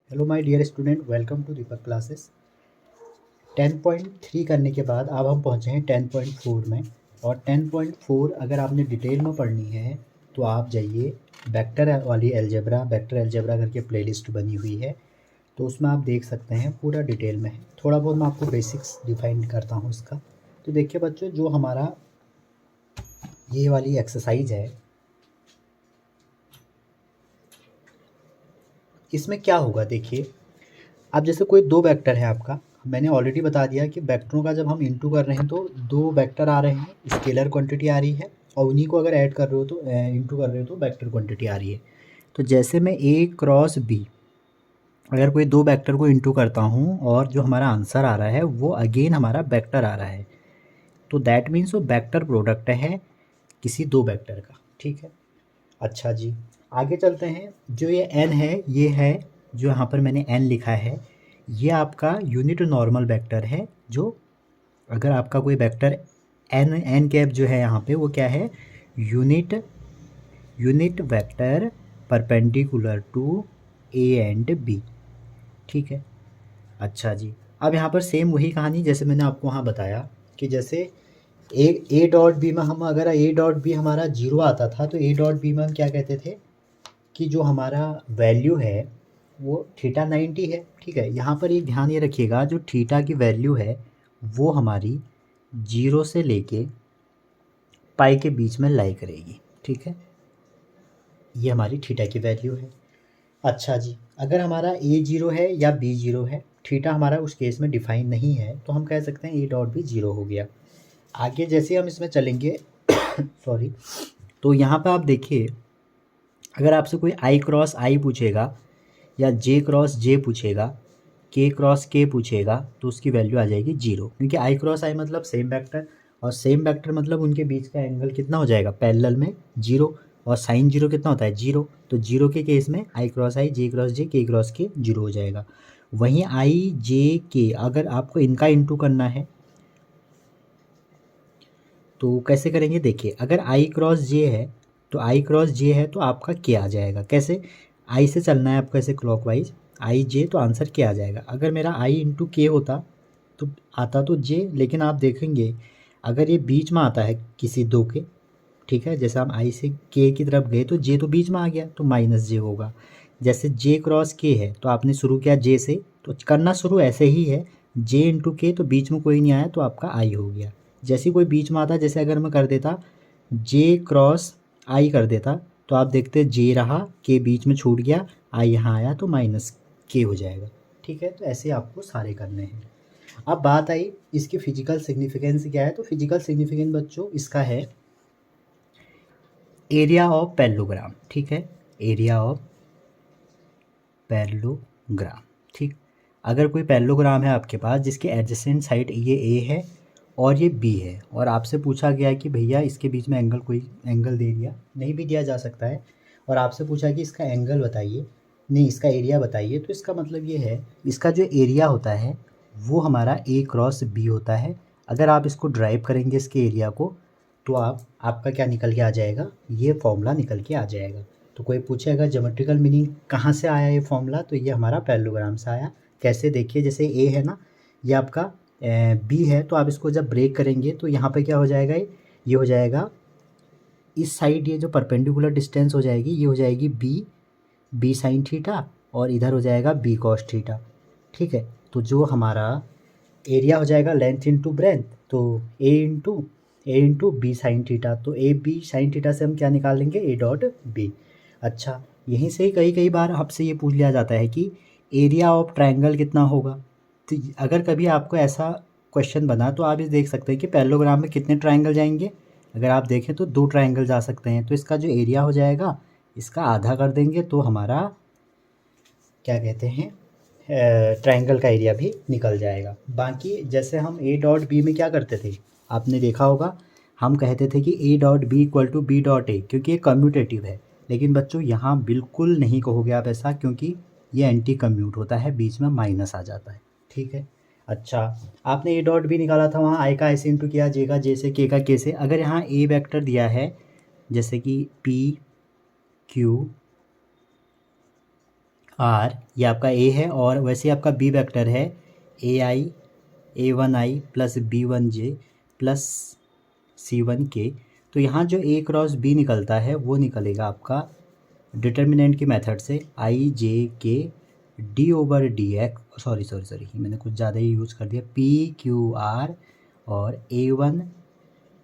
Hello my dear student, welcome to Deepak classes. 10.3 करने के बाद अब हम पहुंचे हैं 10.4 में। और 10.4 अगर आपने डिटेल में पढ़नी है तो आप जाइए वेक्टर वाली अलजेब्रा, वेक्टर अलजेब्रा करके प्लेलिस्ट बनी हुई है, तो उसमें आप देख सकते हैं पूरा डिटेल में है। थोड़ा बहुत मैं आपको बेसिक्स डिफाइन करता हूँ इसका। तो देखिए बच्चों, जो हमारा ये वाली एक्सरसाइज है, इसमें क्या होगा देखिए। अब जैसे कोई दो वेक्टर है आपका, मैंने ऑलरेडी बता दिया कि वेक्टरों का जब हम इंटू कर रहे हैं तो दो वेक्टर आ रहे हैं, स्केलर क्वांटिटी आ रही है, और उन्हीं को अगर ऐड कर रहे हो तो इंटू कर रहे हो तो वेक्टर क्वांटिटी आ रही है। तो जैसे मैं ए क्रॉस बी, अगर कोई दो वेक्टर को इंटू करता हूँ और जो हमारा आंसर आ रहा है वो अगेन हमारा वेक्टर आ रहा है, तो दैट मीन्स वो वेक्टर प्रोडक्ट है किसी दो वेक्टर का। ठीक है, अच्छा जी, आगे चलते हैं। जो ये n है, ये है जो यहाँ पर मैंने n लिखा है, ये आपका यूनिट नॉर्मल वेक्टर है। जो अगर आपका कोई वेक्टर n कैप जो है यहाँ पे, वो क्या है, unit unit vector perpendicular to a and b। ठीक है, अच्छा जी। अब यहाँ पर सेम वही कहानी जैसे मैंने आपको वहाँ बताया कि जैसे ए डॉट बी में हम, अगर ए डॉट बी हमारा जीरो आता था तो ए डॉट बी में हम क्या कहते थे कि जो हमारा वैल्यू है वो थीटा 90 है। ठीक है, यहाँ पर एक ध्यान ये रखिएगा, जो थीटा की वैल्यू है वो हमारी जीरो से लेके पाई के बीच में लाई करेगी। ठीक है, ये हमारी थीटा की वैल्यू है। अच्छा जी, अगर हमारा ए जीरो है या बी जीरो है, थीटा हमारा उस केस में डिफाइन नहीं है, तो हम कह सकते हैं ए डॉट बी जीरो हो गया। आगे जैसे हम इसमें चलेंगे सॉरी, तो यहाँ पर आप देखिए, अगर आपसे कोई आई क्रॉस आई पूछेगा या जे क्रॉस जे पूछेगा, के क्रॉस के पूछेगा, तो उसकी वैल्यू आ जाएगी जीरो, क्योंकि आई क्रॉस आई मतलब सेम वेक्टर, और सेम वेक्टर मतलब उनके बीच का एंगल कितना हो जाएगा पैरेलल में, जीरो। और साइन जीरो कितना होता है, जीरो। तो जीरो के केस में आई क्रॉस आई, जे क्रॉस जे, के क्रॉस के जीरो हो जाएगा। वहीं आई जे के अगर आपको इनका इंटू करना है तो कैसे करेंगे, देखिए अगर आई क्रॉस जे है तो आई क्रॉस जे है तो आपका के आ जाएगा। कैसे, आई से चलना है आपको ऐसे क्लॉकवाइज, आई जे तो आंसर के आ जाएगा। अगर मेरा आई इंटू के होता तो आता तो जे, लेकिन आप देखेंगे अगर ये बीच में आता है किसी दो के, ठीक है, जैसे हम आई से के की तरफ गए तो जे तो बीच में आ गया तो माइनस जे होगा। जैसे जे क्रॉस के है तो आपने शुरू किया जे से, तो करना शुरू ऐसे ही है, जे इंटू के, तो बीच में कोई नहीं आया तो आपका आई हो गया। जैसे कोई बीच में आता, जैसे अगर मैं कर देता जे क्रॉस आई कर देता, तो आप देखते जे रहा, के बीच में छूट गया, आई यहाँ आया तो माइनस के हो जाएगा। ठीक है, तो ऐसे आपको सारे करने हैं। अब बात आई इसकी फिजिकल सिग्निफिकेंस क्या है, तो फिजिकल सिग्निफिकेंस बच्चों इसका है एरिया ऑफ पैरेललोग्राम। ठीक है, एरिया ऑफ पैरेललोग्राम। ठीक, अगर कोई पैरेललोग्राम है आपके पास जिसके एडजेसेंट साइड ये ए है और ये बी है, और आपसे पूछा गया कि भैया इसके बीच में एंगल, कोई एंगल दे दिया, नहीं भी दिया जा सकता है, और आपसे पूछा कि इसका एंगल बताइए, नहीं इसका एरिया बताइए, तो इसका मतलब ये है, इसका जो एरिया होता है वो हमारा ए क्रॉस बी होता है। अगर आप इसको ड्राइव करेंगे इसके एरिया को, तो आपका क्या निकल के आ जाएगा, ये फॉर्मूला निकल के आ जाएगा। तो कोई पूछेगा ज्योमेट्रिकल मीनिंग कहाँ से आया ये फॉर्मूला, तो ये हमारा पैरेललोग्राम से आया। कैसे, देखिए जैसे ए है ना, ये आपका बी है, तो आप इसको जब ब्रेक करेंगे तो यहाँ पे क्या हो जाएगा, ये हो जाएगा इस साइड, ये जो परपेंडिकुलर डिस्टेंस हो जाएगी ये हो जाएगी बी साइन थीटा, और इधर हो जाएगा बी कॉस थीटा। ठीक है, तो जो हमारा एरिया हो जाएगा लेंथ इंटू ब्रेथ, तो ए इंटू बी साइन थीटा, तो ए बी साइन थीटा से हम क्या निकाल लेंगे, ए डॉट बी। अच्छा, यहीं से ही कई कई बार आपसे ये पूछ लिया जाता है कि एरिया ऑफ ट्रायंगल कितना होगा। तो अगर कभी आपको ऐसा क्वेश्चन बना तो आप ये देख सकते हैं कि पैरेललोग्राम में कितने ट्रायंगल जाएंगे। अगर आप देखें तो दो ट्रायंगल जा सकते हैं, तो इसका जो एरिया हो जाएगा इसका आधा कर देंगे तो हमारा क्या कहते हैं, ट्रायंगल का एरिया भी निकल जाएगा। बाकी जैसे हम ए डॉट बी में क्या करते थे, आपने देखा होगा, हम कहते थे कि a dot b equal to b dot a, क्योंकि ये कम्यूटेटिव है। लेकिन बच्चों यहाँ बिल्कुल नहीं कहोगे आप ऐसा, क्योंकि ये एंटी कम्यूट होता है, बीच में माइनस आ जाता है। ठीक है, अच्छा, आपने ए डॉट बी निकाला था, वहाँ आई का ऐसे इंटू किया, जे का जे से, के का के से। अगर यहाँ ए वेक्टर दिया है जैसे कि पी क्यू आर, ये आपका ए है, और वैसे आपका बी वेक्टर है A1i plus B1j plus C1k। तो यहाँ जो A क्रॉस B निकलता है वो निकलेगा आपका डिटर्मिनेंट के मेथड से आई जे के D over D x, sorry मैंने कुछ ज़्यादा ही यूज़ कर दिया, PQR और A1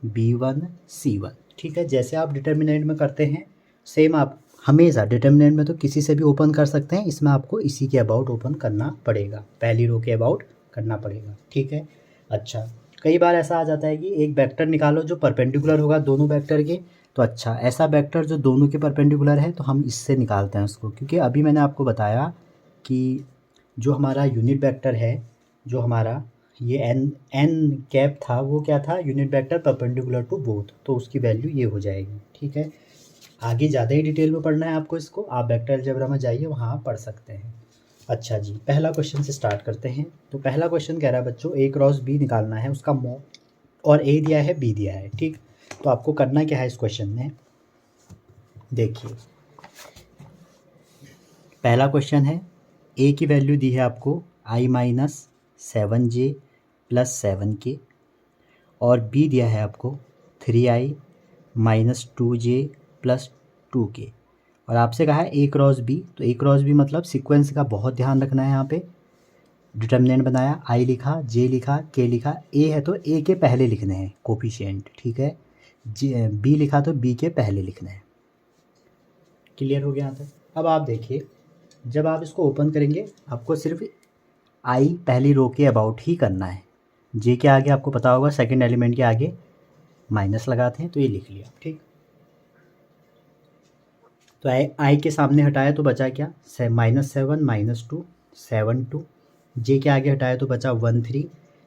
B1 C1। ठीक है, जैसे आप डिटर्मिनेंट में करते हैं सेम आप हमेशा डिटर्मिनेंट में तो किसी से भी ओपन कर सकते हैं, इसमें आपको इसी के अबाउट ओपन करना पड़ेगा, पहली रो के अबाउट करना पड़ेगा। ठीक है, अच्छा कई बार ऐसा आ जाता है कि एक वेक्टर निकालो जो परपेंडिकुलर होगा दोनों वेक्टर के, तो अच्छा ऐसा वेक्टर जो दोनों के परपेंडिकुलर है तो हम इससे निकालते हैं उसको, क्योंकि अभी मैंने आपको बताया कि जो हमारा यूनिट वेक्टर है, जो हमारा ये एन कैप था वो क्या था, unit vector perpendicular to both, तो उसकी वैल्यू ये हो जाएगी। ठीक है, आगे ज़्यादा ही डिटेल में पढ़ना है आपको इसको, आप वेक्टर अलजेब्रा में जाइए वहाँ आप पढ़ सकते हैं। अच्छा जी, पहला क्वेश्चन से स्टार्ट करते हैं। तो पहला क्वेश्चन कह रहा है बच्चों A क्रॉस B निकालना है, उसका और A दिया है B दिया है। ठीक, तो आपको करना क्या है इस क्वेश्चन में, देखिए पहला क्वेश्चन है, A की वैल्यू दी है आपको i-7j प्लस 7k, और B दिया है आपको 3i-2j प्लस 2k, और आपसे कहा है A क्रॉस B, तो A क्रॉस B मतलब सीक्वेंस का बहुत ध्यान रखना है। यहाँ पे डिटर्मिनेंट बनाया, I लिखा, J लिखा, K लिखा, A है तो A के पहले लिखने हैं कोफिशिएंट। ठीक है, B लिखा तो B के पहले लिखने हैं। क्लियर हो गया यहाँ तक। अब आप देखिए जब आप इसको ओपन करेंगे आपको सिर्फ I पहली रो के अबाउट ही करना है, J के आगे आपको पता होगा सेकंड एलिमेंट के आगे माइनस लगाते हैं, तो ये लिख लिया। ठीक, तो I के सामने हटाया तो बचा क्या, -7 -2 7 2, J के आगे हटाया तो बचा 1 3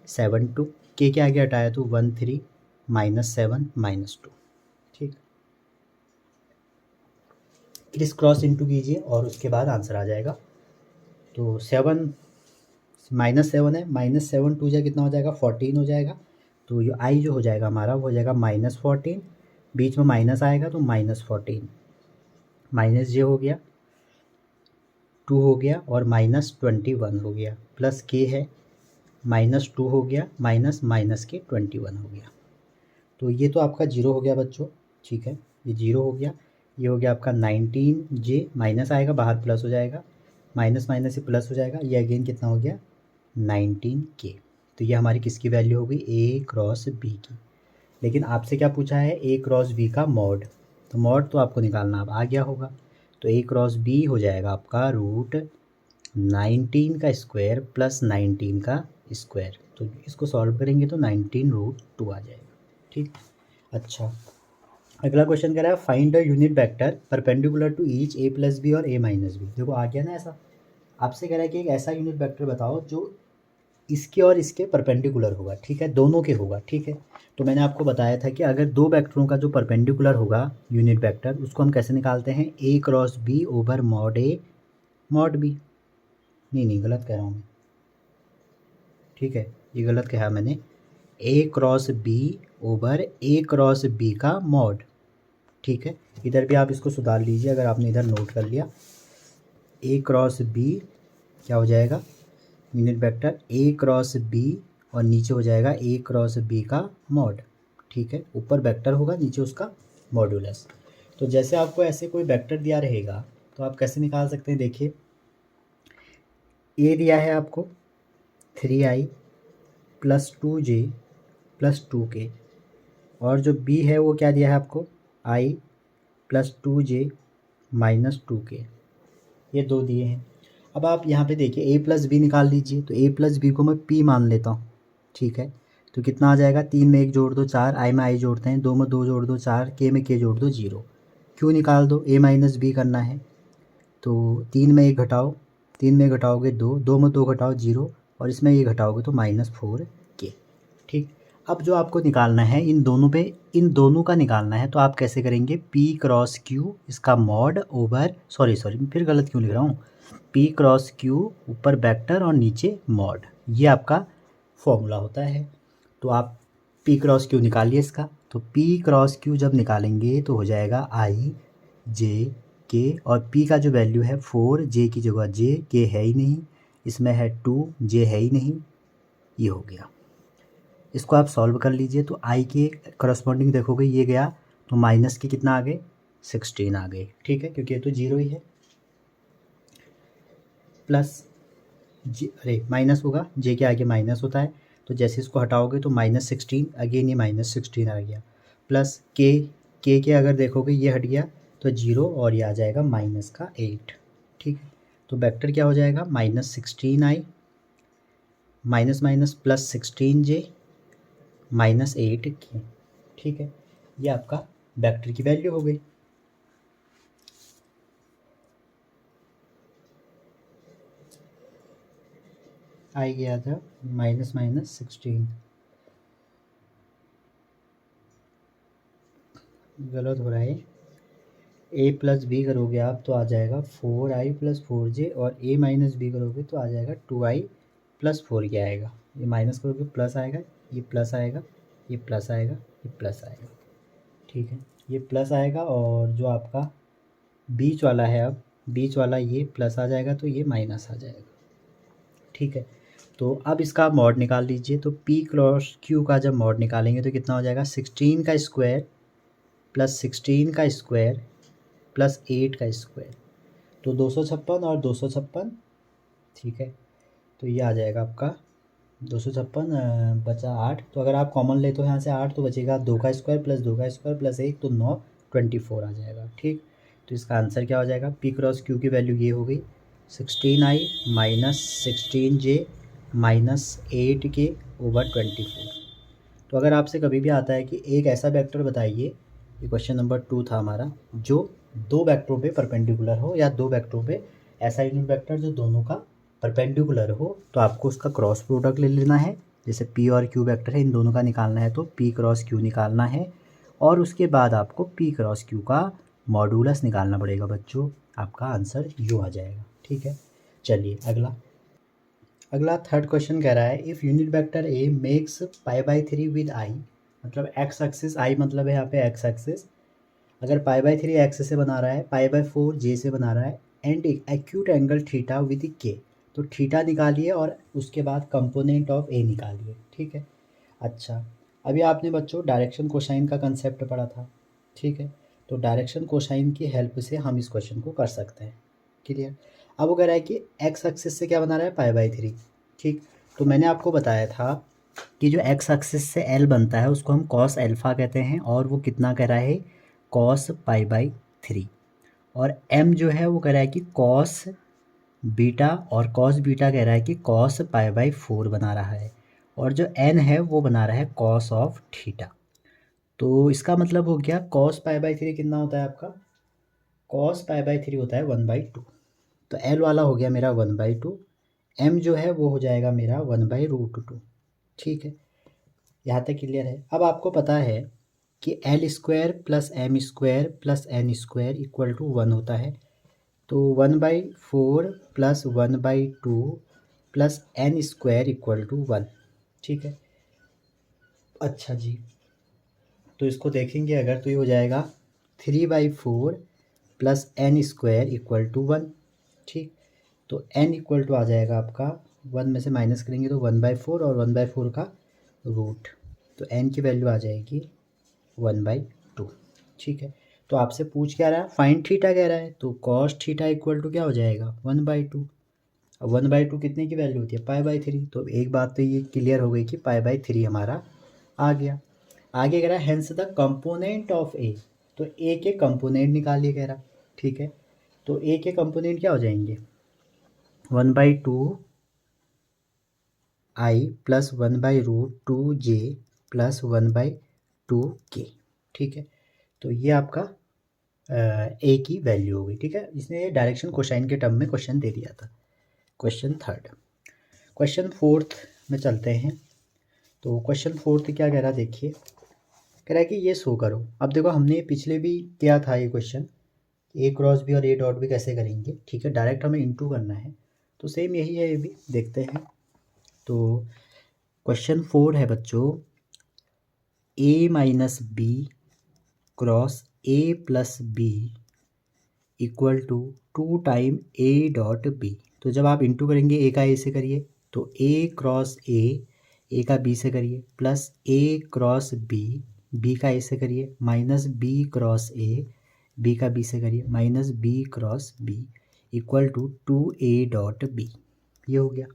7 2, K के आगे हटाया तो 1 3 -7 -2। ठीक, क्रिस क्रॉस इनटू कीजिए और उसके बाद आंसर आ जाएगा। तो 7 -7 है, -7 2 जा कितना हो जाएगा 14 हो जाएगा। तो ये I जो हो जाएगा हमारा वो हो जाएगा -14, बीच में माइनस आएगा तो -14, माइनस J हो गया 2 हो गया और -21 हो गया, प्लस K है -2 हो गया माइनस के 21 हो गया। तो ये तो आपका 0 हो गया बच्चों। ठीक है, ये 0 हो गया, ये हो गया आपका 19J, माइनस आएगा बाहर प्लस हो जाएगा, माइनस से प्लस हो जाएगा, ये अगेन कितना हो गया 19K। तो ये हमारी किसकी वैल्यू हो गई, A क्रॉस B की। लेकिन आपसे क्या पूछा है, A क्रॉस B का मॉड, तो मॉड तो आपको निकालना अब आ गया होगा। तो A क्रॉस B हो जाएगा आपका √19 का स्क्वायर प्लस 19 का स्क्वायर, तो इसको सॉल्व करेंगे तो 19√2 आ जाएगा। ठीक, अच्छा अगला क्वेश्चन कह रहा है find the unit vector perpendicular to each A plus b और A माइनस बी। देखो आ गया ना ऐसा, आपसे कह रहा है कि एक ऐसा यूनिट वेक्टर बताओ जो इसके और इसके परपेंडिकुलर होगा। ठीक है, दोनों के होगा। ठीक है, तो मैंने आपको बताया था कि अगर दो वेक्टरों का जो परपेंडिकुलर होगा यूनिट वेक्टर, उसको हम कैसे निकालते हैं, A cross B over mod A mod B। नहीं गलत कह रहा हूँ मैं। ठीक है, ये गलत कहा मैंने, A cross B over A cross B का मॉड। ठीक है, इधर भी आप इसको सुधार लीजिए अगर आपने इधर नोट कर लिया। A क्रॉस B क्या हो जाएगा, unit vector A cross B और नीचे हो जाएगा A क्रॉस B का मॉड। ठीक है, ऊपर वेक्टर होगा नीचे उसका मॉड्यूलस। तो जैसे आपको ऐसे कोई वेक्टर दिया रहेगा तो आप कैसे निकाल सकते हैं, देखिए A दिया है आपको 3i plus 2j plus 2k, और जो B है वो क्या दिया है आपको i plus 2j minus 2k, ये दो दिए हैं। अब आप यहाँ पे देखिए A प्लस बी निकाल लीजिए, तो A प्लस बी को मैं P मान लेता हूँ। ठीक है, तो कितना आ जाएगा, 3 में 1 जोड़ दो 4, i में i जोड़ते हैं, 2 में 2 जोड़ दो 4, k में k जोड़ दो 0, क्यों निकाल दो, A माइनस बी करना है। तो 3 में 1 घटाओ, 3 में घटाओगे 2, 2 में 2 घटाओ 0, और इसमें ये घटाओगे तो -4k। ठीक, अब जो आपको निकालना है इन दोनों का निकालना है, तो आप कैसे करेंगे, P क्रॉस Q इसका मॉड ओवर सॉरी फिर गलत क्यों लिख रहा हूँ, P क्रॉस Q ऊपर वेक्टर और नीचे मॉड, ये आपका फॉर्मूला होता है। तो आप P क्रॉस Q निकालिए इसका, तो P क्रॉस Q जब निकालेंगे तो हो जाएगा i j के, और पी का जो वैल्यू है 4, जे की जगह जे, के है ही नहीं, इसमें है 2, जे है ही नहीं, ये हो गया। इसको आप सॉल्व कर लीजिए तो आई के करस्पॉन्डिंग देखोगे ये गया तो माइनस के कितना आ गए, 16 आ गए, ठीक है, क्योंकि ये तो जीरो ही है। प्लस जी, अरे माइनस होगा, जे के आगे माइनस होता है, तो जैसे इसको हटाओगे तो -16, अगेन ये -16 आ गया। प्लस के अगर देखोगे ये हट गया तो जीरो, और ये आ जाएगा -8, ठीक है। तो वेक्टर क्या हो जाएगा, -16i minus minus +16j -8k, ठीक है। ये आपका वेक्टर की वैल्यू हो गई। आई गया था -16, गलत हो रहा है। a प्लस बी करोगे आप तो आ जाएगा 4i + 4j, और a माइनस बी करोगे तो आ जाएगा 2i + 4k आएगा। ये माइनस करोगे प्लस आएगा, ये प्लस आएगा, ये प्लस आएगा, ये प्लस आएगा, ठीक है। ये प्लस आएगा, और जो आपका बीच वाला है, अब बीच वाला ये प्लस आ जाएगा तो ये माइनस आ जाएगा, ठीक है। तो अब इसका आप मॉड निकाल लीजिए, तो p क्रॉस q का जब मॉड निकालेंगे तो कितना हो जाएगा, 16 का स्क्वायर प्लस 16 का स्क्वायर प्लस 8 का स्क्वायर, तो 256 और 256, ठीक है। तो ये आ जाएगा आपका 256 बचा 8, तो अगर आप कॉमन ले तो यहाँ से 8 तो बचेगा 2 का स्क्वायर प्लस 2 का स्क्वायर प्लस 1, तो 9, 24 आ जाएगा, ठीक। तो इसका आंसर क्या हो जाएगा, p क्रॉस q की वैल्यू ये हो गई 16i -16j -8k / 24। तो अगर आपसे कभी भी आता है कि एक ऐसा वेक्टर बताइए, ये क्वेश्चन नंबर 2 था हमारा, जो दो वेक्टरों पे परपेंडिकुलर हो, या दो वेक्टरों पे ऐसा यूनिट वेक्टर जो दोनों का परपेंडिकुलर हो, तो आपको उसका क्रॉस प्रोडक्ट ले लेना है। जैसे p और q वेक्टर है, इन दोनों का निकालना है तो p क्रॉस q निकालना है, और उसके बाद आपको p क्रॉस q का मॉडुलस निकालना पड़ेगा बच्चों। आपका आंसर यू आ जाएगा, ठीक है। चलिए अगला थर्ड क्वेश्चन कह रहा है, if unit vector A makes π/3 with I, मतलब एक्स एक्सिस, आई मतलब है यहाँ पे एक्स एक्सिस, अगर π/3 एक्स से बना रहा है, π/4 जे से बना रहा है, and acute angle theta with के, तो थीटा निकालिए और उसके बाद कंपोनेंट ऑफ ए निकालिए, ठीक है। अच्छा, अभी आपने बच्चों डायरेक्शन कोसाइन का कंसेप्ट पढ़ा था, ठीक है। तो डायरेक्शन कोसाइन की हेल्प से हम इस क्वेश्चन को कर सकते हैं, क्लियर। अब वो कह रहा है कि एक्स एक्सिस से क्या बना रहा है, π/3, ठीक। तो मैंने आपको बताया था कि जो एक्स एक्सिस से एल बनता है उसको हम कॉस एल्फ़ा कहते हैं, और वो कितना कह रहा है, कॉस π/3, और एम जो है वो कह रहा है कि कॉस बीटा, और कॉस बीटा कह रहा है कि कॉस π/4 बना रहा है, और जो एन है वो बना रहा है कॉस ऑफ थीटा। तो इसका मतलब हो गया कॉस π/3 कितना होता है आपका, कॉस π/3 होता है 1/2, तो एल वाला हो गया मेरा 1/2, एम जो है वो हो जाएगा मेरा 1/√2, ठीक है। यहाँ तक क्लियर है। अब आपको पता है कि l square plus m square plus n square equal to 1 होता है, तो 1/4 plus 1/2 plus n square equal to 1, ठीक है। अच्छा जी, तो इसको देखेंगे अगर तो ये हो जाएगा 3/4 plus n square equal to 1, ठीक। तो एन इक्वल टू आ जाएगा आपका, 1 में से माइनस करेंगे तो 1/4 और 1/4 का रूट, तो एन की वैल्यू आ जाएगी 1/2, ठीक है। तो आपसे पूछ क्या रहा है, फाइन थीटा कह रहा है, तो कॉस थीटा इक्वल टू क्या हो जाएगा 1/2। अब 1/2 कितने की वैल्यू होती है, π/3, तो एक बात तो ये क्लियर हो गई कि π/3 हमारा आ गया। आगे कह रहा है हेंस द कंपोनेंट ऑफ ए, तो ए के कंपोनेंट निकालिए कह रहा, ठीक है। तो ए के कंपोनेंट क्या हो जाएंगे, 1/2 आई प्लस 1/√2j प्लस 1/2k, ठीक है। तो ये आपका ए की वैल्यू हो गई, ठीक है। इसने डायरेक्शन कोसाइन के टर्म में क्वेश्चन दे दिया था। क्वेश्चन थर्ड, क्वेश्चन फोर्थ में चलते हैं। तो क्वेश्चन फोर्थ क्या कह रहा है, देखिए कह रहा है कि ये शो करो। अब देखो हमने पिछले भी किया था ये क्वेश्चन, ए क्रॉस बी और ए डॉट भी कैसे करेंगे, ठीक है। डायरेक्ट हमें इनटू करना है, तो सेम यही है, ये भी देखते हैं। तो क्वेश्चन 4 है बच्चों, a - b cross a + b equal to 2 time a dot b. तो जब आप इंटू करेंगे ए का ए से करिए तो ए क्रॉस ए का बी से करिए, प्लस ए क्रॉस बी का ए से करिए, minus b cross a, b का बी से करिए, minus b cross B equal to 2a dot b. ये हो गया।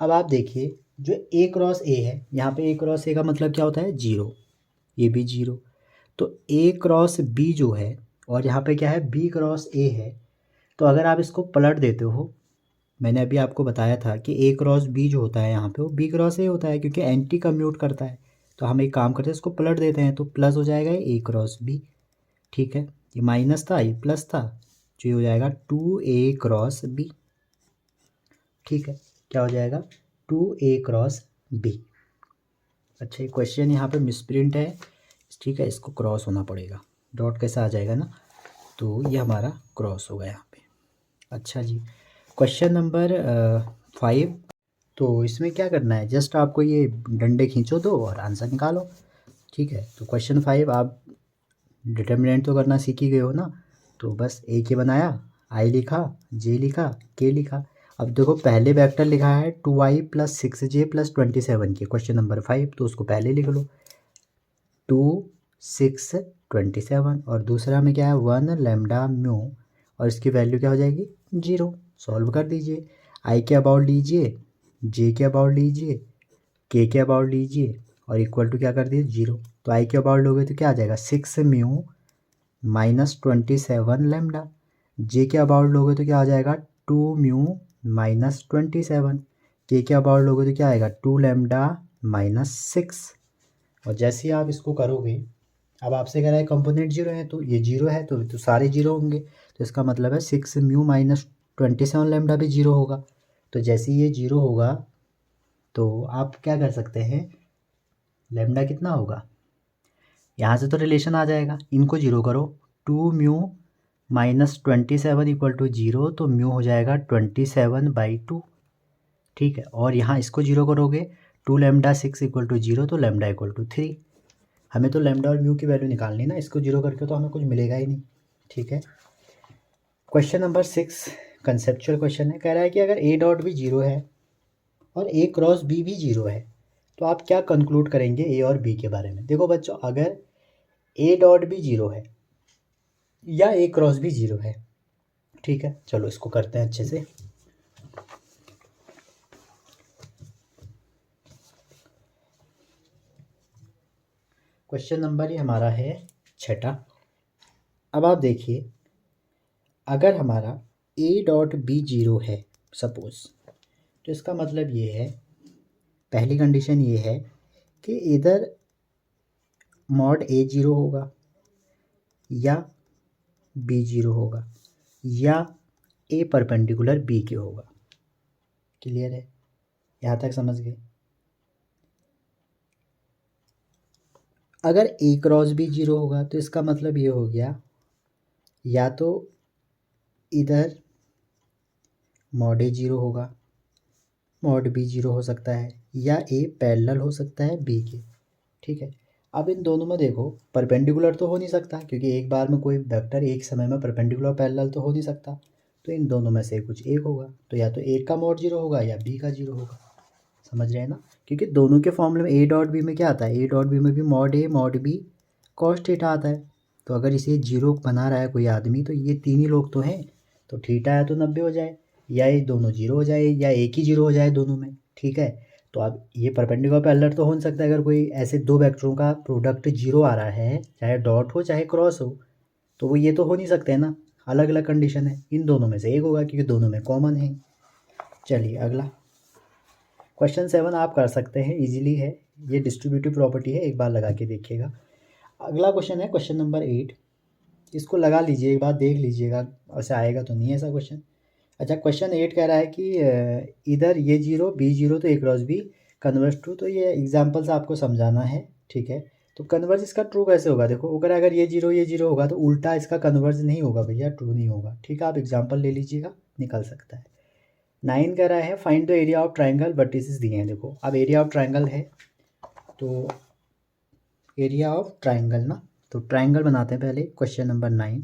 अब आप देखिए जो ए क्रॉस ए है, यहाँ पे ए क्रॉस ए का मतलब क्या होता है, जीरो, ये भी जीरो। तो ए क्रॉस बी जो है, और यहाँ पे क्या है, बी क्रॉस ए है। तो अगर आप इसको पलट देते हो, मैंने अभी आपको बताया था कि ए क्रॉस बी जो होता है यहाँ पे वो बी क्रॉस ए होता है, क्योंकि एंटी कम्यूट करता है। तो हम एक काम करते हैं, इसको पलट देते हैं, तो प्लस हो जाएगा ए क्रॉस बी। ठीक है, ये माइनस था, ये प्लस था, जो ये हो जाएगा 2a क्रॉस बी। ठीक है, क्या हो जाएगा, 2a क्रॉस बी। अच्छा, ये क्वेश्चन यहाँ पे मिसप्रिंट है, ठीक है, इसको क्रॉस होना पड़ेगा, डॉट कैसे आ जाएगा ना, तो ये हमारा क्रॉस होगा यहाँ पे। अच्छा जी, क्वेश्चन नंबर 5। तो इसमें क्या करना है, जस्ट आपको ये डंडे खींचो दो और आंसर निकालो। ठीक है, तो क्वेश्चन 5 आप डिटर्मिनेंट तो करना सीख ही गए हो ना। तो बस ए के बनाया, आई लिखा, जे लिखा, के लिखा। अब देखो पहले वेक्टर लिखा है 2i प्लस 6j प्लस 27 के, क्वेश्चन नंबर 5, तो उसको पहले लिख लो 2 6 27, और दूसरा में क्या है 1 लैम्डा म्यू, और इसकी वैल्यू क्या हो जाएगी 0। सॉल्व कर दीजिए, आई के अबाउट लीजिए, जे के अबाउट लीजिए, के अबाउट लीजिए, और इक्वल टू क्या कर दिए 0। तो आई के अबाउट लोगे तो क्या आ जाएगा 6 म्यू माइनस 27 लैम्डा। जे के अबाउट लोगे तो क्या आ जाएगा 2 म्यू माइनस 27। के अबाउट लोगे तो क्या आएगा 2 लैम्डा माइनस 6। और जैसे ही आप इसको करोगे, अब आपसे कह रहा है कंपोनेंट जीरो है, तो ये जीरो है तो सारे जीरो होंगे, तो इसका मतलब है 6 म्यू माइनस 27 लैम्डा भी जीरो होगा। तो जैसे ही ये जीरो होगा तो आप क्या कर सकते हैं, लैम्डा कितना होगा, यहाँ से तो रिलेशन आ जाएगा, इनको जीरो करो, 2 mu minus 27 equal to zero, तो म्यू हो जाएगा 27/2। ठीक है, और यहाँ इसको जीरो करोगे, 2 लैम्डा 6 इक्वल टू जीरो, तो लैम्डा इक्वल टू 3। हमें तो लैम्डा और म्यू की वैल्यू निकालनी ना, इसको जीरो करके तो हमें कुछ मिलेगा ही नहीं। ठीक है, क्वेश्चन नंबर 6 कंसेप्चुअल क्वेश्चन है, कह रहा है कि अगर ए डॉट भी जीरो है और ए क्रॉस बी भी जीरो है, तो आप क्या कंक्लूड करेंगे ए और बी के बारे में। देखो बच्चों, अगर ए डॉट भी जीरो है या ए क्रॉस भी जीरो है, ठीक है, चलो इसको करते हैं अच्छे से। क्वेश्चन नंबर ये हमारा है 6। अब आप देखिए, अगर हमारा ए डॉट बी जीरो है सपोज, तो इसका मतलब ये है, पहली कंडीशन ये है कि इधर मॉड ए जीरो होगा या बी जीरो होगा, या ए परपेंडिकुलर बी के होगा। क्लियर है, यहाँ तक समझ गए। अगर ए क्रॉस बी जीरो होगा तो इसका मतलब ये हो गया, या तो इधर मॉड ए जीरो होगा, मॉड बी जीरो हो सकता है, या ए पैरेलल हो सकता है बी के। ठीक है, अब इन दोनों में देखो परपेंडिकुलर तो हो नहीं सकता, क्योंकि एक बार में कोई वेक्टर एक समय में परपेंडिकुलर पैरेलल तो हो नहीं सकता। तो इन दोनों में से कुछ एक होगा, तो या तो ए का मॉड जीरो होगा या बी का जीरो होगा। समझ रहे हैं ना, क्योंकि दोनों के फॉर्मूले में ए डॉट बी में क्या आता है, ए डॉट बी में भी mod A mod B cos theta आता है। तो अगर इसे जीरो बना रहा है कोई आदमी, तो ये तीन ही लोग तो हैं, तो थीटा है तो 90 हो जाए, या ये दोनों जीरो हो जाए, या एक ही जीरो हो जाए दोनों में। ठीक है, तो अब ये परपेंडिकुलर पैरेलल तो हो नहीं सकता, अगर कोई ऐसे दो वेक्टरों का प्रोडक्ट जीरो आ रहा है, चाहे डॉट हो चाहे क्रॉस हो, तो वो ये तो हो नहीं सकते हैं ना, अलग अलग कंडीशन है, इन दोनों में से एक होगा, क्योंकि दोनों में कॉमन है। चलिए अगला क्वेश्चन 7 आप कर सकते हैं, इजीली है, ये डिस्ट्रीब्यूटिव प्रॉपर्टी है, एक बार लगा के देखिएगा। अगला क्वेश्चन है क्वेश्चन नंबर 8, इसको लगा लीजिए, एक बार देख लीजिएगा, ऐसे आएगा तो नहीं ऐसा क्वेश्चन। अच्छा, क्वेश्चन 8 कह रहा है कि इधर ये जीरो बी जीरो तो ए क्रॉस बी कन्वर्स ट्रू, तो ये एग्जाम्पल से आपको समझाना है। ठीक है, तो कन्वर्स इसका ट्रू कैसे होगा, देखो अगर ये जीरो होगा तो उल्टा इसका कन्वर्स नहीं होगा भैया, ट्रू नहीं होगा। ठीक है, आप एग्जाम्पल ले लीजिएगा, निकल सकता है। 9 कह रहा है find the area of triangle, vertices दिए हैं। देखो अब एरिया ऑफ ट्राइंगल है, तो एरिया ऑफ ट्राइंगल ना, तो ट्राइंगल बनाते हैं पहले, क्वेश्चन नंबर 9।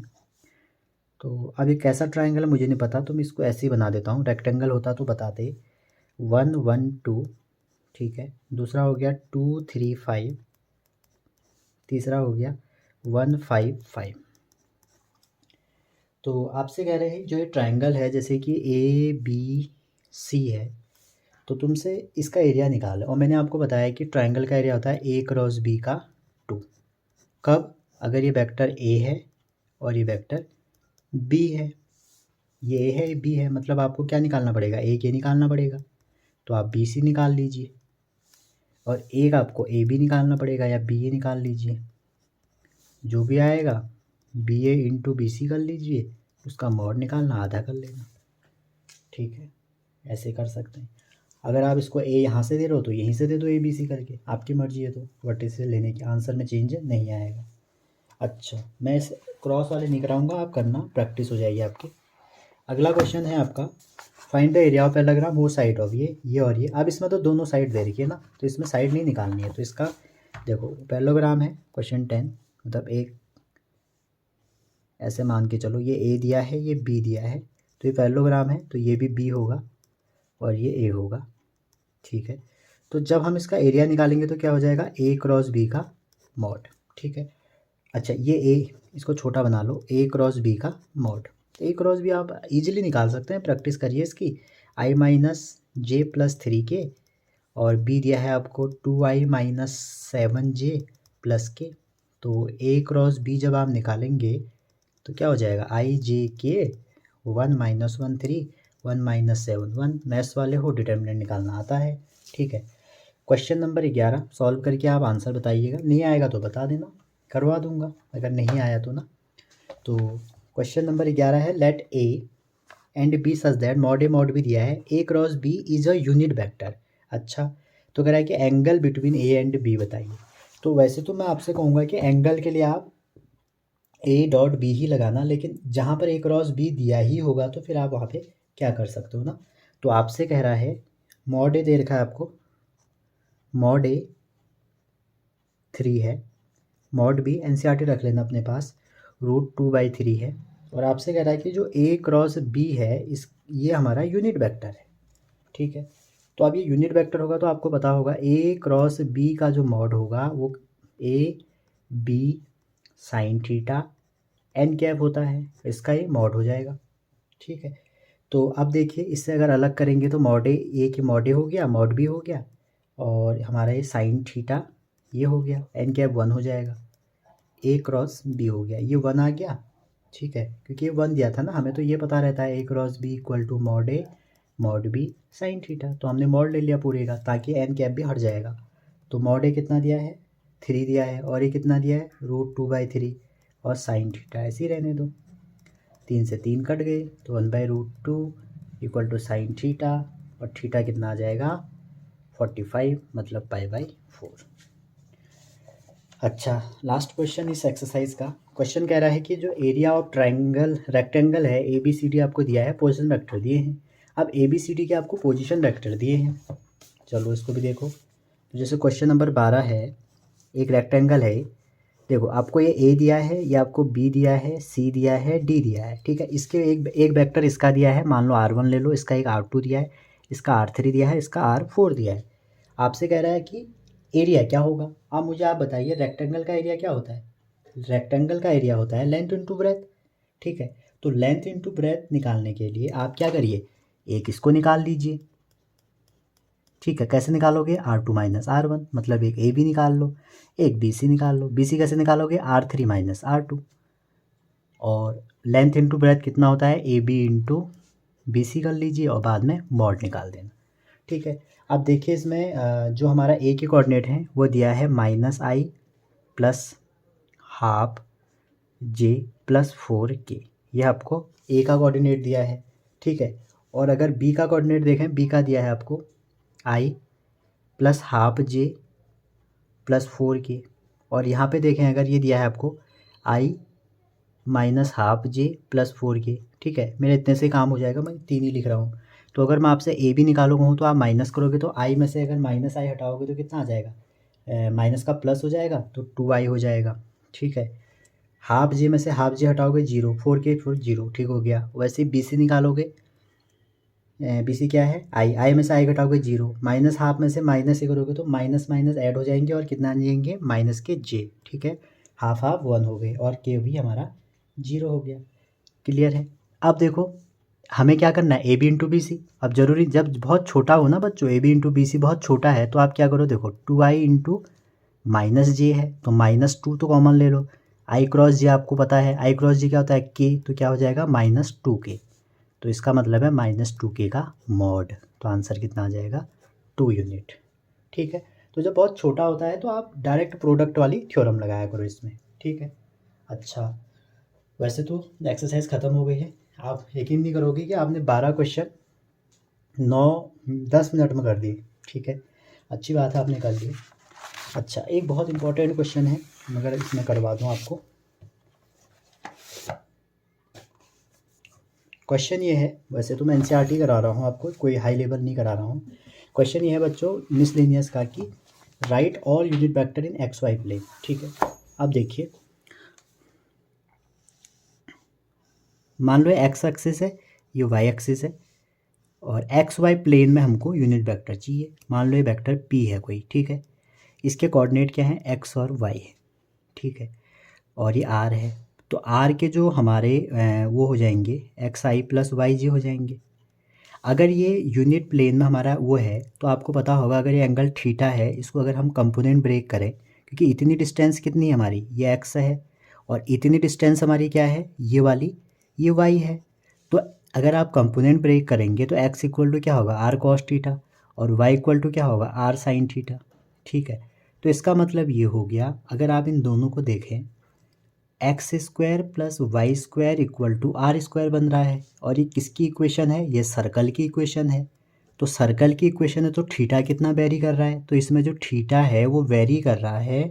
तो अब ये कैसा ट्राइंगल है मुझे नहीं पता, तो मैं इसको ऐसे ही बना देता हूँ। रेक्टेंगल होता तो बताते। 1 1 2, ठीक है। दूसरा हो गया 2 3 5, तीसरा हो गया 1 5 5। तो आपसे कह रहे हैं जो ये ट्राइंगल है जैसे कि ए बी सी है, तो तुमसे इसका एरिया निकाल, और मैंने आपको बताया कि ट्राइंगल का एरिया होता है ए क्रॉस बी का 2। कब? अगर ये वेक्टर ए है और ये वेक्टर बी है। ये ए है, बी है, मतलब आपको क्या निकालना पड़ेगा? ए के निकालना पड़ेगा, तो आप बी सी निकाल लीजिए। और एक आपको ए बी निकालना पड़ेगा या बी ए निकाल लीजिए। जो भी आएगा बी ए इंटू बी सी कर लीजिए, उसका मॉड निकालना, आधा कर लेना, ठीक है। ऐसे कर सकते हैं। अगर आप इसको ए यहाँ से दे रहे हो तो यहीं से दे दो ए बी सी करके, आपकी मर्जी है। तो वर्टिसेस लेने के आंसर में चेंज नहीं आएगा। अच्छा, मैं इस क्रॉस वाले नहीं कराऊंगा, आप करना, प्रैक्टिस हो जाएगी आपकी। अगला क्वेश्चन है आपका, find the area of parallelogram both side of ये और ये। अब इसमें तो दोनों साइड दे रखी है ना, तो इसमें साइड नहीं निकालनी है। तो इसका देखो पैरेललोग्राम है क्वेश्चन 10, मतलब एक ऐसे मान के चलो, ये ए दिया है, ये बी दिया है, तो ये पैरेललोग्राम है, तो ये भी बी होगा और ये ए होगा, ठीक है। तो जब हम इसका एरिया निकालेंगे तो क्या हो जाएगा? ए क्रॉस बी का मॉड, ठीक है। अच्छा, ये ए, इसको छोटा बना लो, ए क्रॉस बी का मॉड। ए क्रॉस बी आप इजीली निकाल सकते हैं, प्रैक्टिस करिए इसकी। आई माइनस जे प्लस 3 के, और बी दिया है आपको 2i माइनस 7j प्लस के। तो ए क्रॉस बी जब आप निकालेंगे तो क्या हो जाएगा? आई जे के 1 माइनस 1 3, 1 माइनस 7 1। मैथ्स वाले हो, डिटर्मिनेंट निकालना आता है, ठीक है। क्वेश्चन नंबर 11 सॉल्व करके आप आंसर बताइएगा। नहीं आएगा तो बता देना, करवा दूंगा, अगर नहीं आया तो ना। तो क्वेश्चन नंबर 11 है, let A and B such that mod भी दिया है, A cross B is a unit vector. अच्छा, तो कह रहा है कि angle between A and B बताइए। तो वैसे तो मैं आपसे कहूँगा कि एंगल के लिए आप ए डॉट बी ही लगाना, लेकिन जहाँ पर ए क्रॉस बी दिया ही होगा तो फिर आप वहाँ पे क्या कर सकते हो ना। तो आपसे कह रहा है मॉड ए दे रखा है आपको, मॉड ए 3 है, मॉड बी एनसीईआरटी रख लेना अपने पास, √2/3 है। और आपसे कह रहा है कि जो ए क्रॉस बी है ये हमारा यूनिट वेक्टर है, ठीक है। तो अब ये यूनिट वेक्टर होगा तो आपको पता होगा ए क्रॉस बी का जो मॉड होगा वो a b sine theta n cap होता है, इसका ये मॉड हो जाएगा, ठीक है। तो अब देखिए, इससे अगर अलग करेंगे तो मॉड ए की मॉड ए हो गया, मॉड बी हो गया, और हमारा ये साइन थीटा ये हो गया, एन कैप 1 हो जाएगा, ए क्रॉस बी हो गया, ये 1 आ गया, ठीक है। क्योंकि ये 1 दिया था ना हमें, तो ये पता रहता है A cross B equal to mod A mod B sine theta, तो हमने मॉड ले लिया पूरे का, ताकि एन कैप भी हट जाएगा। तो मॉड ए कितना दिया है? 3 दिया है, और ये कितना दिया है? √2/3, और साइन थीटा ऐसे ही रहने दो, 3 से 3 कट गए, तो 1/√2 इक्वल टू साइन थीटा, और थीटा कितना आ जाएगा? 45, मतलब π/4। अच्छा, लास्ट क्वेश्चन इस एक्सरसाइज का। क्वेश्चन कह रहा है कि जो एरिया ऑफ ट्राइंगल रेक्टेंगल है ए बी सी डी आपको दिया है, पोजीशन वेक्टर दिए हैं। अब ए बी सी डी के आपको पोजीशन वेक्टर दिए हैं, चलो इसको भी देखो। तो जैसे क्वेश्चन नंबर 12 है, एक रेक्टेंगल है, देखो आपको ये ए दिया है, ये आपको बी दिया है, सी दिया है, डी दिया है, ठीक है। इसके एक वेक्टर इसका दिया है, मान लो R1 ले लो, इसका एक R2 दिया है, इसका R3 दिया है, इसका R4 दिया है। आपसे कह रहा है कि एरिया क्या होगा। अब मुझे आप बताइए, रेक्टेंगल का एरिया क्या होता है? रेक्टेंगल का एरिया होता है लेंथ इंटू ब्रेथ, ठीक है। तो लेंथ इंटू ब्रेथ निकालने के लिए आप क्या करिए, एक इसको निकाल लीजिए, ठीक है। कैसे निकालोगे? R2 माइनस R1, मतलब एक ए बी निकाल लो, एक बी सी निकाल लो। बी सी कैसे निकालोगे? R3 minus R2। और लेंथ इंटू ब्रेथ कितना होता है? A b into b c कर लीजिए, और बाद में मॉड निकाल देना, ठीक है। अब देखिए इसमें जो हमारा ए के कोऑर्डिनेट हैं वो दिया है -i plus half J plus 4k, ये आपको ए का कोऑर्डिनेट दिया है, ठीक है। और अगर बी का कोऑर्डिनेट देखें, बी का दिया है आपको i plus half J plus 4k, और यहाँ पे देखें अगर ये दिया है आपको i minus half J plus 4k, ठीक है। मेरे इतने से काम हो जाएगा, मैं 3 ही लिख रहा हूँ। तो अगर मैं आपसे ए बी निकालूंगा हूँ तो आप माइनस करोगे, तो आई में से अगर -i हटाओगे तो कितना आ जाएगा? माइनस का प्लस हो जाएगा, तो 2i हो जाएगा, ठीक है। हाफ जे में से हाफ जे हटाओगे 0, 4 के 4 0, ठीक हो गया। वैसे बी सी निकालोगे, बी सी क्या है आई में से आई घटाओगे 0, माइनस हाफ में से माइनस ए करोगे तो माइनस माइनस ऐड हो जाएंगे और कितना आ जाएंगे माइनस के जे, ठीक है। हाफ हाफ 1 हो गए और के भी हमारा 0 हो गया। क्लियर है। अब देखो हमें क्या करना है, a b into b c. अब जरूरी जब बहुत छोटा हो ना बच्चों, a b into b c बहुत छोटा है तो आप क्या करो, देखो 2i इंटू माइनस जे है तो -2 तो कॉमन ले लो। आई क्रॉस जे आपको पता है, आई क्रॉस जे क्या होता है के, तो क्या हो जाएगा -2k। तो इसका मतलब है -2k का मॉड। तो आंसर कितना आ जाएगा 2 यूनिट, ठीक है। तो जब बहुत छोटा होता है तो आप डायरेक्ट प्रोडक्ट वाली थ्योरम लगाया करो इसमें, ठीक है। अच्छा, वैसे तो एक्सरसाइज ख़त्म हो गई है। आप यकीन नहीं करोगे कि आपने 12 क्वेश्चन 9-10 मिनट में कर दिए, ठीक है। अच्छी बात है आपने कर लिए। अच्छा, एक बहुत इंपॉर्टेंट क्वेश्चन है, मगर इसमें करवा दूँ आपको। क्वेश्चन ये है, वैसे तो मैं एनसीईआरटी करा रहा हूँ आपको, कोई हाई लेवल नहीं करा रहा हूँ। क्वेश्चन ये है बच्चों मिसलेनियस का कि राइट ऑल यूनिट वेक्टर इन एक्स वाई प्लेन, ठीक है। अब देखिए, मान लो एक्स एक्सिस है, ये वाई एक्सिस है और एक्स वाई प्लेन में हमको यूनिट वेक्टर चाहिए। मान लो ये वेक्टर पी है कोई, ठीक है। इसके कोऑर्डिनेट क्या हैं, एक्स और वाई है, ठीक है। और ये आर है, तो आर के जो हमारे वो हो जाएंगे एक्स आई प्लस वाई जी हो जाएंगे। अगर ये यूनिट प्लेन में हमारा वो है तो आपको पता होगा, अगर ये एंगल थीटा है, इसको अगर हम कंपोनेंट ब्रेक करें, क्योंकि इतनी डिस्टेंस कितनी है हमारी, ये एक्स है और इतनी डिस्टेंस हमारी क्या है, ये वाली, ये वाई है। तो अगर आप कंपोनेंट ब्रेक करेंगे तो एक्स इक्वल टू क्या होगा, आर कॉस थीटा, और वाई इक्वल टू क्या होगा, आर साइन थीटा, ठीक है। तो इसका मतलब ये हो गया, अगर आप इन दोनों को देखें, x square plus y square equal to r square बन रहा है। और ये किसकी इक्वेशन है, ये सर्कल की इक्वेशन है। तो सर्कल की इक्वेशन है तो थीटा कितना वेरी कर रहा है, तो इसमें जो थीटा है वो वेरी कर रहा है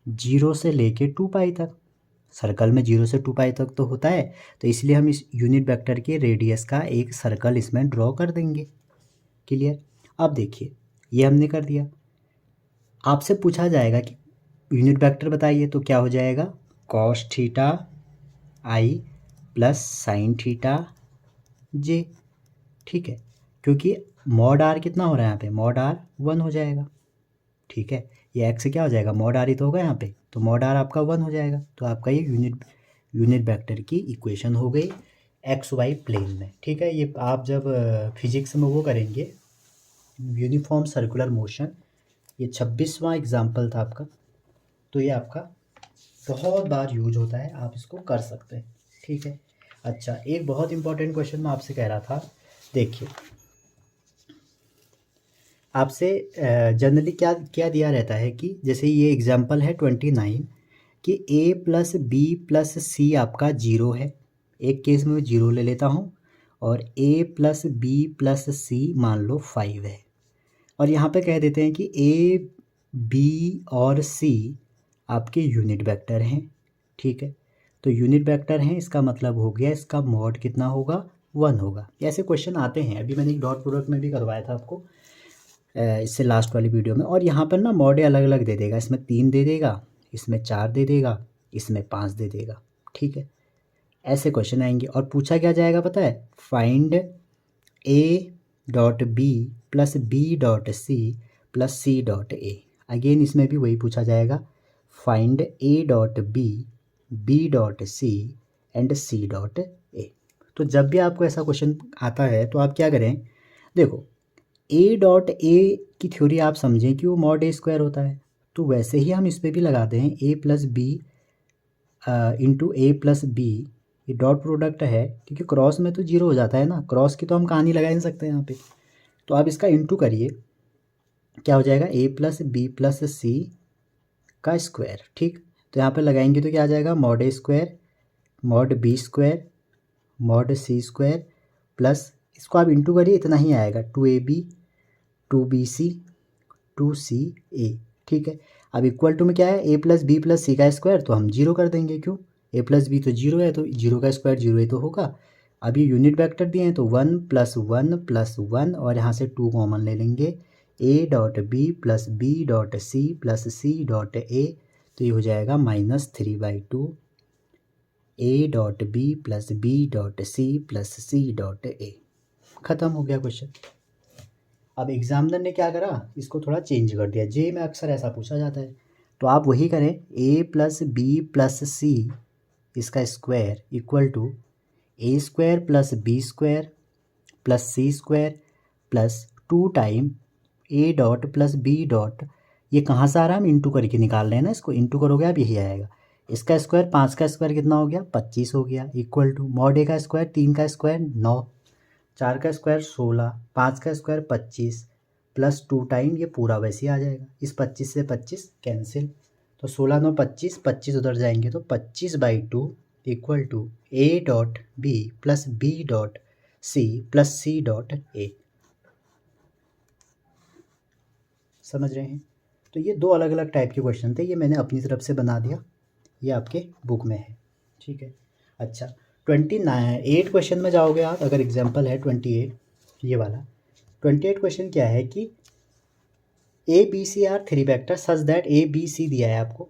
0 से लेके 2π तक। सर्कल में 0 से 2π तक तो होता है, तो इसलिए हम इस यूनिट वेक्टर के रेडियस का एक सर्कल इसमें ड्रॉ कर देंगे। क्लियर। अब देखिए, ये हमने कर दिया। आपसे पूछा जाएगा कि यूनिट वेक्टर बताइए, तो क्या हो जाएगा, कॉस थीटा आई प्लस साइन थीटा जे, ठीक है। क्योंकि मॉड आर कितना हो रहा है यहाँ पे, मॉड आर 1 हो जाएगा, ठीक है। ये एक्स क्या हो जाएगा, मॉड आर ही तो होगा यहाँ पे, तो मॉड आर आपका 1 हो जाएगा। तो आपका ये यूनिट वेक्टर की इक्वेशन हो गई एक्स वाई प्लेन में, ठीक है। ये आप जब फिजिक्स में वो करेंगे यूनिफॉर्म सर्कुलर मोशन, ये 26वां एग्जाम्पल था आपका, तो ये आपका बहुत बार यूज होता है, आप इसको कर सकते हैं, ठीक है। अच्छा, एक बहुत इंपॉर्टेंट क्वेश्चन मैं आपसे कह रहा था, देखिए आपसे जनरली क्या क्या दिया रहता है कि जैसे ये एग्जांपल है 29 कि a प्लस बी प्लस सी आपका 0 है। एक केस में मैं 0 ले लेता हूँ और a प्लस बी प्लस सी मान लो 5 है। और यहाँ पे कह देते हैं कि a b और c आपके यूनिट वेक्टर हैं, ठीक है। तो यूनिट वेक्टर हैं, इसका मतलब हो गया इसका मॉड कितना होगा, 1 होगा। ऐसे क्वेश्चन आते हैं, अभी मैंने एक डॉट प्रोडक्ट में भी करवाया था आपको इससे लास्ट वाली वीडियो में। और यहाँ पर ना मॉडे अलग अलग दे देगा, इसमें 3 दे देगा, इसमें 4 दे देगा, इसमें 5 दे देगा, ठीक है। ऐसे क्वेश्चन आएंगे और पूछा क्या जाएगा पता है, find a dot B plus B dot C plus c dot a. Again इसमें भी वही पूछा जाएगा, find a dot b dot c and c dot a. तो जब भी आपको ऐसा क्वेश्चन आता है तो आप क्या करें, देखो ए डॉट ए की थ्योरी आप समझें कि वो मॉड ए स्क्वायर होता है, तो वैसे ही हम इस पर भी लगाते हैं ए प्लस बी इंटू ए प्लस बी। ये डॉट प्रोडक्ट है क्योंकि क्रॉस में तो 0 हो जाता है ना, क्रॉस की तो हम कहानी लगा नहीं सकते यहाँ पे। तो आप इसका इंटू करिए, क्या हो जाएगा, ए प्लस बी प्लस सी का स्क्वायर, ठीक। तो यहाँ पे लगाएंगे तो क्या आ जाएगा, mod A square mod B square mod C square plus, इसको आप इंटू करिए, इतना ही आएगा 2ab 2bc 2ca, ठीक है। अब इक्वल टू में क्या है, ए प्लस बी प्लस सी का स्क्वायर, तो हम 0 कर देंगे, क्यों, ए प्लस बी तो 0 है, तो 0 का स्क्वायर 0 ही तो होगा। अब ये यूनिट वेक्टर दिए हैं तो 1 प्लस 1 प्लस 1 और यहाँ से 2 कॉमन ले लेंगे, a dot B plus B dot C plus c dot a. तो ये हो जाएगा -3/2 a dot B plus B dot C plus c dot a. ख़त्म हो गया क्वेश्चन। अब एग्जामिनर ने क्या करा, इसको थोड़ा चेंज कर दिया। जे में अक्सर ऐसा पूछा जाता है, तो आप वही करें, a plus b plus c इसका square equal to a square plus b square plus c square plus 2 time a dot plus B dot, ये कहाँ से आ रहा है, हम इंटू करके निकाल रहे हैं ना, इसको इंटू करोगे आप यही आएगा। इसका स्क्वायर 5 का स्क्वायर कितना हो गया, 25 हो गया, इक्वल टू मॉड ए का स्क्वायर 3 का स्क्वायर 9, 4 का स्क्वायर 16, 5 का स्क्वायर 25 प्लस 2 टाइम ये पूरा वैसे ही आ जाएगा। इस 25 से 25 कैंसिल, तो 16 9 25, 25 उधर जाएंगे तो 25/2 equal to a dot B plus B dot C plus c dot a. समझ रहे हैं? तो ये दो अलग अलग टाइप के क्वेश्चन थे, ये मैंने अपनी तरफ से बना दिया, ये आपके बुक में है। ठीक है। अच्छा 28 क्वेश्चन में जाओगे आप, अगर एग्जाम्पल है 28 ये वाला। 28 क्वेश्चन क्या है कि a b c are 3 vector such that a b c दिया है आपको,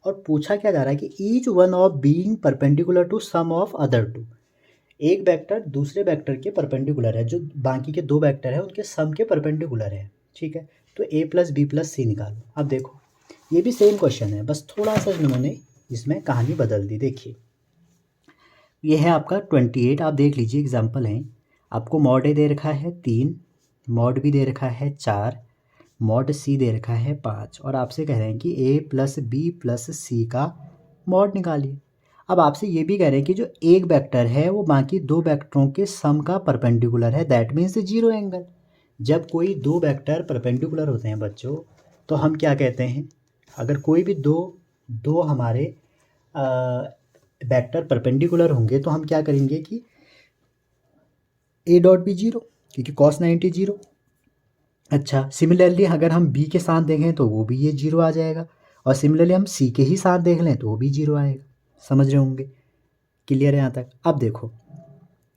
और पूछा क्या जा रहा है कि each one of being perpendicular to sum of other two. एक वेक्टर दूसरे वेक्टर के परपेंडिकुलर है, जो बाकी के दो वेक्टर है उनके सम के परपेंडिकुलर है। ठीक है, तो ए प्लस बी प्लस सी निकालो। अब देखो ये भी सेम क्वेश्चन है, बस थोड़ा सा इन्होंने इसमें कहानी बदल दी। देखिए ये है आपका 28, आप देख लीजिए एग्जाम्पल हैं। आपको मॉड ए दे रखा है 3, मॉड बी दे रखा है 4, मॉड सी दे रखा है 5, और आपसे कह रहे हैं कि ए प्लस बी प्लस सी का मॉड निकालिए। अब आपसे ये भी कह रहे हैं कि जो एक वेक्टर है वो बाकी दो वेक्टरों के सम का परपेंडिकुलर है, दैट मीन्स जीरो एंगल। जब कोई दो वेक्टर परपेंडिकुलर होते हैं बच्चों, तो हम क्या कहते हैं, अगर कोई भी दो हमारे वेक्टर परपेंडिकुलर होंगे तो हम क्या करेंगे कि ए डॉट बी जीरो, क्योंकि cos 90 जीरो। अच्छा सिमिलरली अगर हम बी के साथ देखें तो वो भी ये जीरो आ जाएगा, और सिमिलरली हम सी के ही साथ देख लें तो वो भी जीरो आएगा। समझ रहे होंगे? क्लियर है यहाँ तक? अब देखो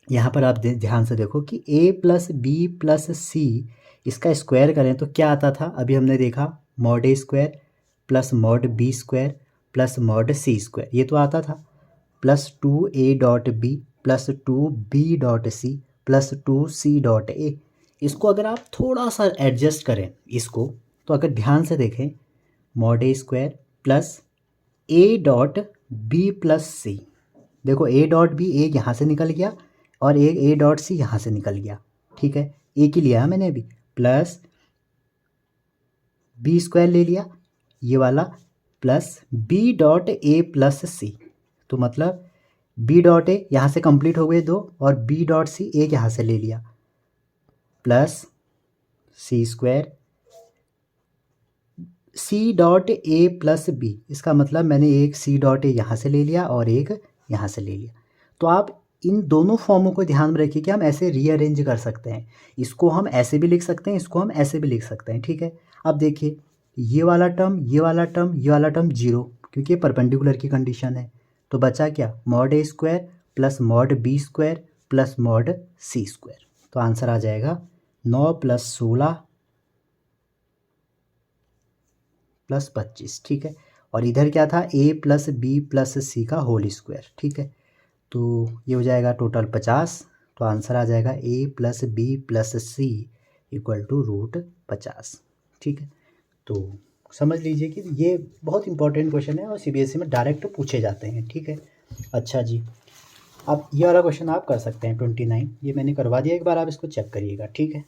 यहाँ पर आप ध्यान से देखो कि a plus b plus c इसका स्क्वायर करें तो क्या आता था, अभी हमने देखा mod A square plus mod B square plus mod C square, ये तो आता था, plus 2a dot B plus 2b dot C plus 2c dot A. इसको अगर आप थोड़ा सा एडजस्ट करें इसको, तो अगर ध्यान से देखें, mod A square plus A dot B plus C, देखो ए डॉट बी एक यहाँ से निकल गया और एक ए डॉट सी यहाँ से निकल गया। ठीक है, एक ही लिया मैंने अभी, प्लस बी स्क्वायर ले लिया ये वाला, प्लस बी डॉट ए प्लस सी, तो मतलब बी डॉट ए यहाँ से कंप्लीट हो गए दो, और बी डॉट सी एक यहाँ से ले लिया, plus c square c dot ए प्लस बी, इसका मतलब मैंने एक सी डॉट ए यहाँ से ले लिया और एक यहाँ से ले लिया। तो आप इन दोनों फॉर्मों को ध्यान में रखिए कि हम ऐसे रीअरेंज कर सकते हैं, इसको हम ऐसे भी लिख सकते हैं, इसको हम ऐसे भी लिख सकते हैं। ठीक है, अब देखिए ये वाला टर्म ये वाला टर्म ये वाला टर्म जीरो, क्योंकि ये परपेंडिकुलर की कंडीशन है, तो बचा क्या, mod A square plus mod B square plus mod C square. तो आंसर आ जाएगा 9 + 16 + 25। ठीक है, और इधर क्या था, a प्लस बी प्लस सी का होल स्क्वायर। ठीक है, तो ये हो जाएगा टोटल 50, तो आंसर आ जाएगा a plus b plus c equal to √50। ठीक है, तो समझ लीजिए कि ये बहुत इंपॉर्टेंट क्वेश्चन है और सीबीएसई में डायरेक्ट पूछे जाते हैं। ठीक है, अच्छा जी, अब ये वाला क्वेश्चन आप कर सकते हैं 29, ये मैंने करवा दिया, एक बार आप इसको चेक करिएगा। ठीक है,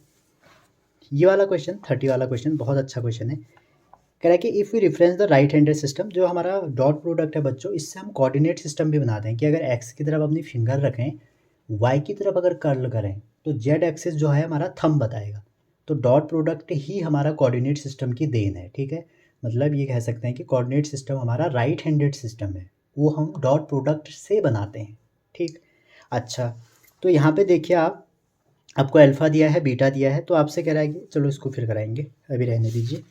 ये वाला क्वेश्चन 30 वाला क्वेश्चन बहुत अच्छा क्वेश्चन है। कह रहा है कि if we reference the right handed system, जो हमारा डॉट प्रोडक्ट है बच्चों, इससे हम कोऑर्डिनेट सिस्टम भी बनाते हैं कि अगर एक्स की तरफ अपनी फिंगर रखें, वाई की तरफ अगर कर्ल करें, तो जेड एक्सिस जो है हमारा थंब बताएगा। तो डॉट प्रोडक्ट ही हमारा कोऑर्डिनेट सिस्टम की देन है। ठीक है, मतलब ये कह सकते हैं कि कोऑर्डिनेट सिस्टम हमारा राइट हैंडेड सिस्टम है, वो हम डॉट प्रोडक्ट से बनाते हैं। ठीक, अच्छा तो यहाँ पे देखिए आपको अल्फ़ा दिया है, बीटा दिया है, तो आपसे कह रहा है कि चलो इसको फिर कराएंगे, अभी रहने दीजिए।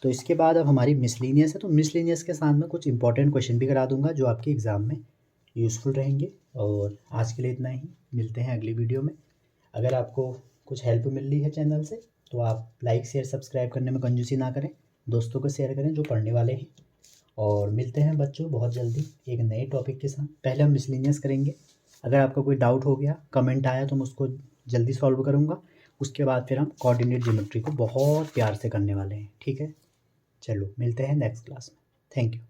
तो इसके बाद अब हमारी मिसलीनियस है, तो मिसलीनियस के साथ में कुछ इंपॉर्टेंट क्वेश्चन भी करा दूंगा जो आपके एग्ज़ाम में यूज़फुल रहेंगे। और आज के लिए इतना ही, मिलते हैं अगली वीडियो में। अगर आपको कुछ हेल्प मिल रही है चैनल से तो आप लाइक शेयर सब्सक्राइब करने में कंजूसी ना करें, दोस्तों को शेयर करें जो पढ़ने वाले हैं, और मिलते हैं बच्चों बहुत जल्दी एक नए टॉपिक के साथ। पहले हम मिसलिनियस करेंगे, अगर आपका कोई डाउट हो गया, कमेंट आया तो मैं उसको जल्दी सॉल्व करूँगा। उसके बाद फिर हम कोऑर्डिनेट ज्योमेट्री को बहुत प्यार से करने वाले हैं, ठीक है। चलो मिलते हैं नेक्स्ट क्लास में। Thank you.